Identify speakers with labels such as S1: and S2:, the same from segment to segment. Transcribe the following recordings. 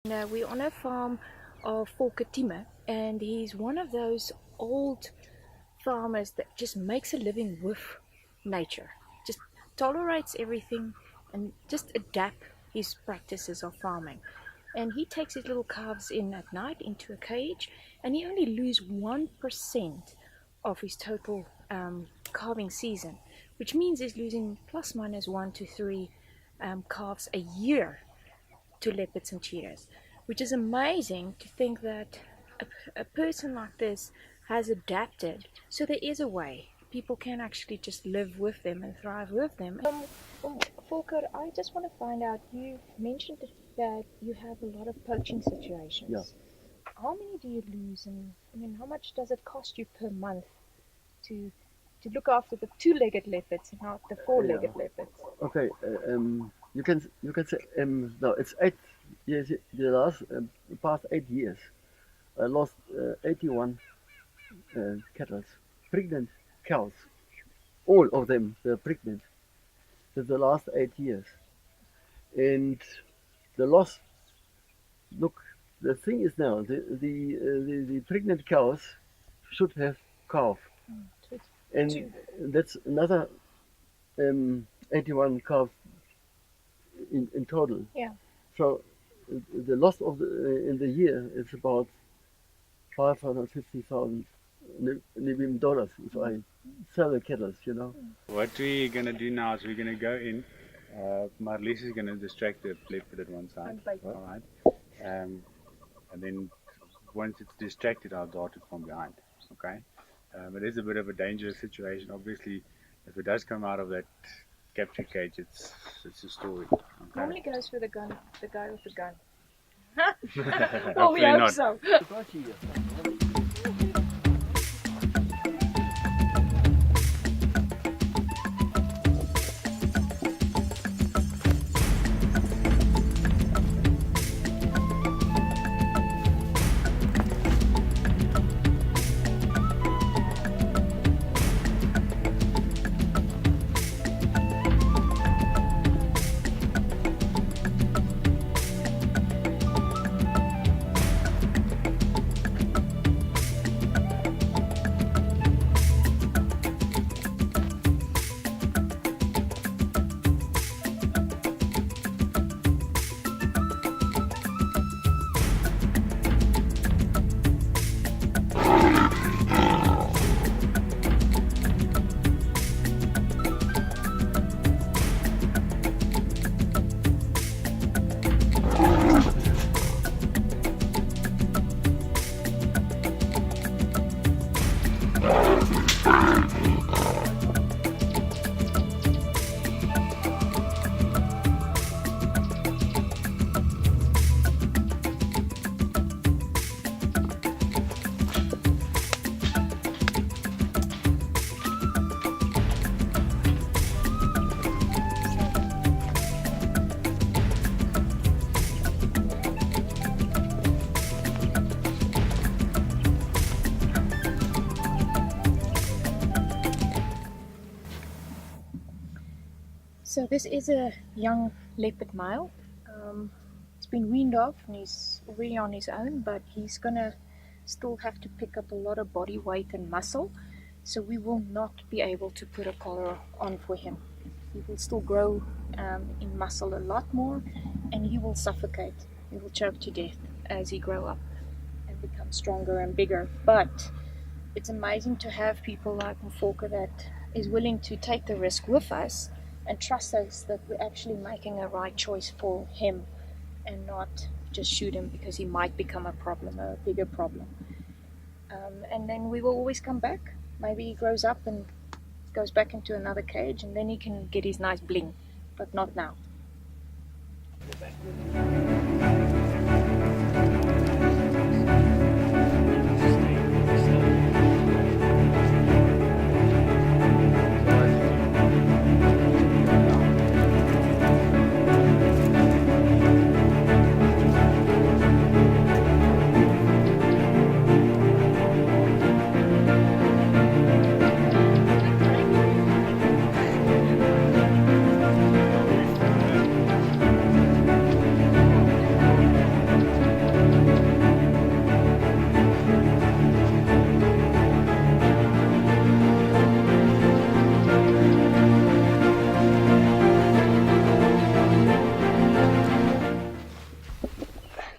S1: We're on a farm of Volker, and he's one of those old farmers that just makes a living with nature, just tolerates everything and just adapt his practices of farming. And he takes his little calves in at night into a cage, and he only loses 1% of his total calving season, which means he's losing plus minus 1 to 3 calves a year to leopards and cheetahs, which is amazing to think that a person like this has adapted. So there is a way people can actually just live with them and thrive with them. Volker, I just want to find out, you mentioned that you have a lot of poaching situations.
S2: Yeah.
S1: How many do you lose, and I mean, how much does it cost you per month to look after the two-legged leopards and not the four-legged leopards?
S2: Okay, you can say no. It's 8 years. The past 8 years, I lost 81 cattle, pregnant cows. All of them were pregnant. For the last 8 years, and the loss. Look, the thing is now the pregnant cows should have calf, and that's another 81 calves in total.
S1: Yeah.
S2: So the loss of in the year is about 550,000 Namibian dollars if I sell the cattle, you know.
S3: What we're gonna do now is we're gonna go in. Marlies is gonna distract the leopard at one side. All right. And then once it's distracted, I'll dart it from behind. Okay. It is a bit of a dangerous situation. Obviously, if it does come out of that capture cage, it's a story. Okay?
S1: Normally goes for the gun, the guy with the gun.
S3: Well,
S1: we hope so. So this is a young leopard male. He's been weaned off and he's already on his own, but he's gonna still have to pick up a lot of body weight and muscle, so we will not be able to put a collar on for him. He will still grow in muscle a lot more, and he will suffocate. He will choke to death as he grows up and become stronger and bigger. But it's amazing to have people like Mfoka that is willing to take the risk with us and trust us that we're actually making a right choice for him and not just shoot him because he might become a problem, a bigger problem. And then we will always come back. Maybe he grows up and goes back into another cage, and then he can get his nice bling, but not now.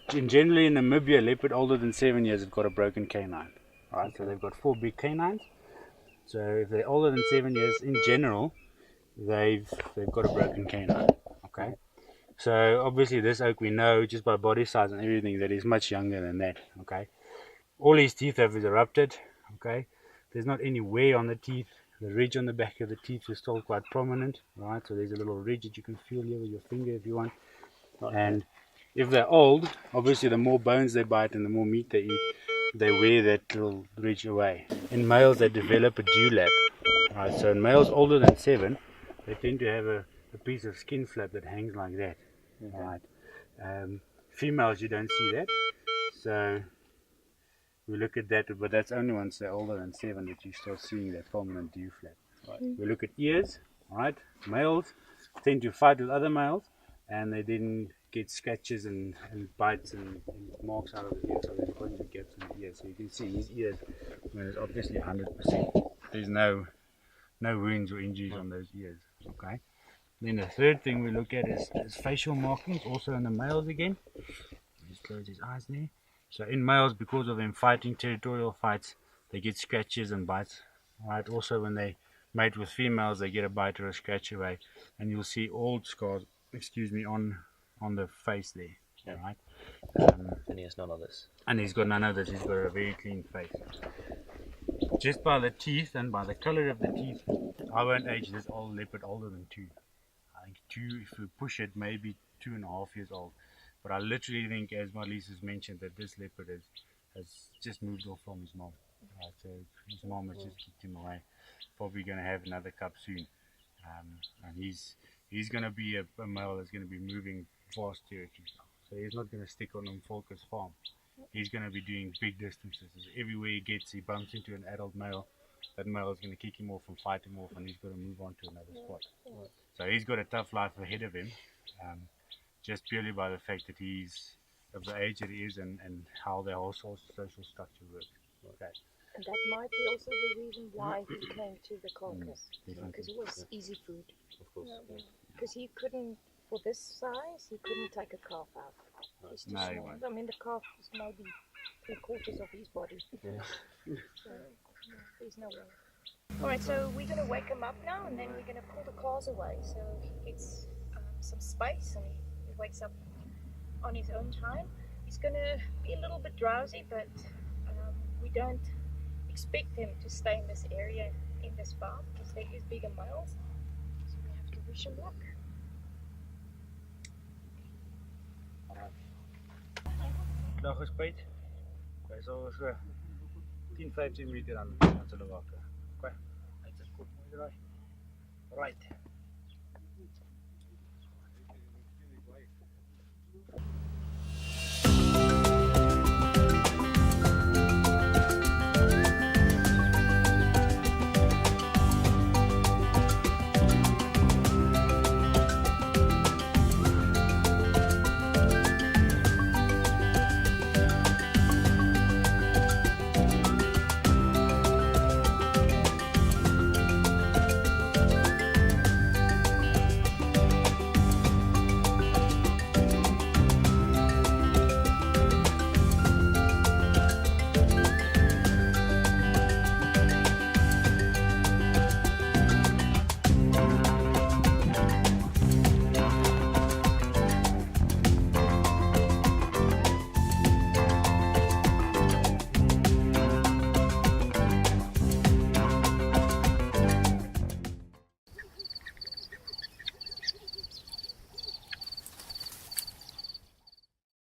S3: generally in Namibia, leopard older than 7 years have got a broken canine. Right, so they've got 4 big canines. So if they're older than 7 years, in general, they've got a broken canine. Okay. So obviously this oak we know just by body size and everything that he's much younger than that. Okay. All his teeth have erupted. Okay. There's not any wear on the teeth. The ridge on the back of the teeth is still quite prominent. Right. So there's a little ridge that you can feel here with your finger if you want. And if they're old, obviously the more bones they bite and the more meat they eat, they wear that little ridge away. In males, they develop a dewlap. Right, so in males older than 7, they tend to have a piece of skin flap that hangs like that. Right. Females, you don't see that. So we look at that, but that's only once they're older than 7 that you start seeing that prominent dew flap. Right. We look at ears. Right. Males tend to fight with other males, and they then get scratches and bites and marks out of the ear, so there's points of gaps in the ear. So you can see his ears, when it's obviously 100%. There's no wounds or injuries on those ears. Okay. Then the third thing we look at is facial markings, also in the males again. Just close his eyes there. So in males, because of them fighting territorial fights, they get scratches and bites. Right. Also when they mate with females, they get a bite or a scratch away, and you'll see old scars, on the face there. Yeah. Right.
S4: And he has none of this.
S3: And he's got none of this. He's got a very clean face. Just by the teeth and by the color of the teeth, I won't age this old leopard older than 2. I think 2, if we push it, maybe 2.5 years old. But I literally think, as Marlies has mentioned, that this leopard has just moved off from his mom. Right, so his mom has just kicked him away. Probably going to have another cub soon. And he's going to be a male that's going to be moving vast territories. So he's not going to stick on Folker's farm. He's going to be doing big distances. Everywhere he gets, he bumps into an adult male. That male is going to kick him off and fight him off, and he's got to move on to another spot. So he's got a tough life ahead of him, just purely by the fact that he's of the age that he is and how the whole social structure works. Okay.
S1: And that might be also the reason why he came to the carcass, because it was easy food.
S4: Of course.
S1: Because he couldn't, for this size, he couldn't take a calf out. He's too small. I mean, the calf is maybe 3/4 of his body. So there's no way. Alright, so we're going to wake him up now, and then we're going to pull the cars away so he gets some space and he wakes up on his own time. He's going to be a little bit drowsy, but we don't expect him to stay in this area, in this farm, because there is bigger males. So we have to wish him luck.
S3: Dag gespuit. Hy sal so 10-15 minute dan hulle wakker. Okay. Hy's goed mooi draai. Right.